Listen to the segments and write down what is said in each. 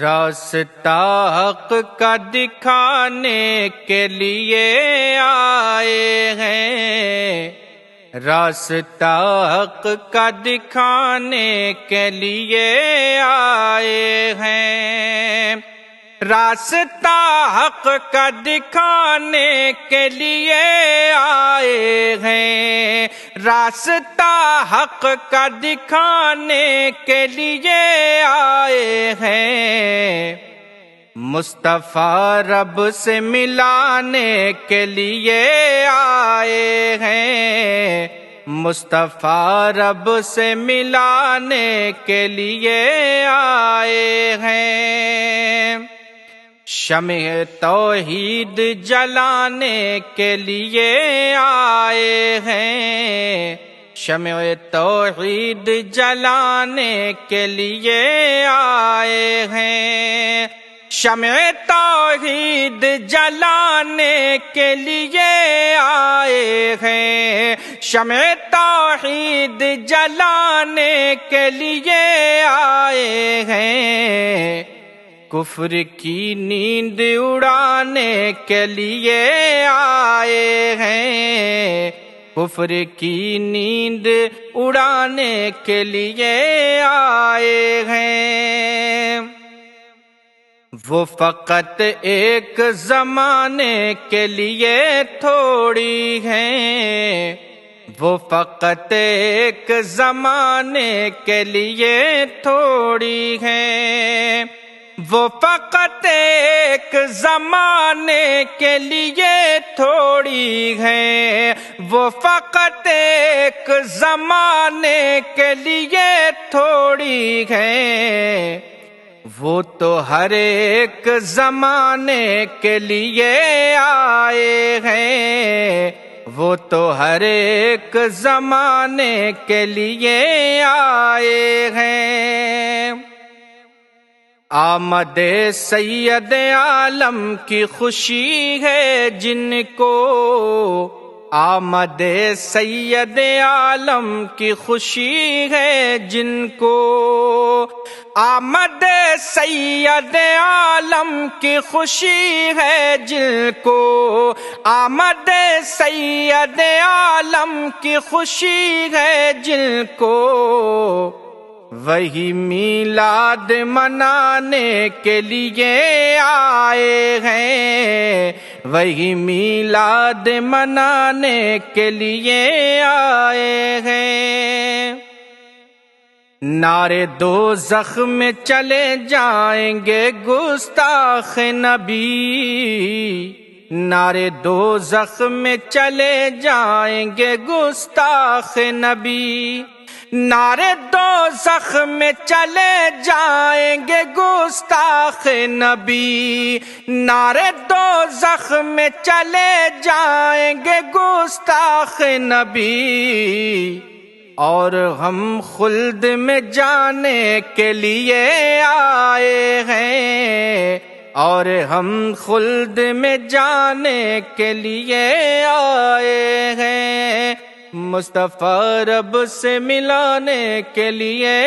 راستہ حق کا دکھانے کے لیے آئے ہیں، راستہ حق کا دکھانے کے لیے آئے ہیں، راستہ حق کا دکھانے کے لیے آئے ہیں، راستہ حق کا دکھانے کے لیے آئے ہیں، مصطفیٰ رب سے ملانے کے لیے آئے ہیں، مصطفیٰ رب سے ملانے کے لیے آئے ہیں، شمع توحید جلانے کے لیے آئے ہیں، شمع توحید جلانے کے لیے آئے ہیں، شمع توحید جلانے کے لیے آئے ہیں، شمع توحید جلانے کے لیے آئے ہیں، کفر کی نیند اڑانے کے لیے آئے ہیں، کفر کی نیند اڑانے کے لیے آئے ہیں، وہ فقط ایک زمانے کے لیے تھوڑی ہیں، وہ فقط ایک زمانے کے لیے تھوڑی ہیں، وہ فقط ایک زمانے کے لیے تھوڑی ہیں، وہ فقط ایک زمانے کے لیے تھوڑی ہیں، وہ تو ہر ایک زمانے کے لیے آئے ہیں، وہ تو ہر ایک زمانے کے لیے آئے ہیں، آمد سید عالم کی خوشی ہے جن کو، آمد سید عالم کی خوشی ہے جن کو، آمد سید عالم کی خوشی ہے جن کو، آمد سید عالم کی خوشی ہے جن کو، وہی میلاد منانے کے لیے آئے ہیں، وہی میلاد منانے کے لیے آئے ہیں، نعرے دوزخ میں چلے جائیں گے گستاخ نبی، نعرے دوزخ میں چلے جائیں گے گستاخ نبی، نعرے دوزخ میں چلے جائیں گے گستاخ نبی، نعرے دوزخ میں چلے جائیں گے گستاخ نبی، اور ہم خلد میں جانے کے لیے آئے ہیں، اور ہم خلد میں جانے کے لیے آئے ہیں، مصطفیٰ رب سے ملانے کے لیے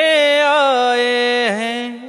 آئے ہیں۔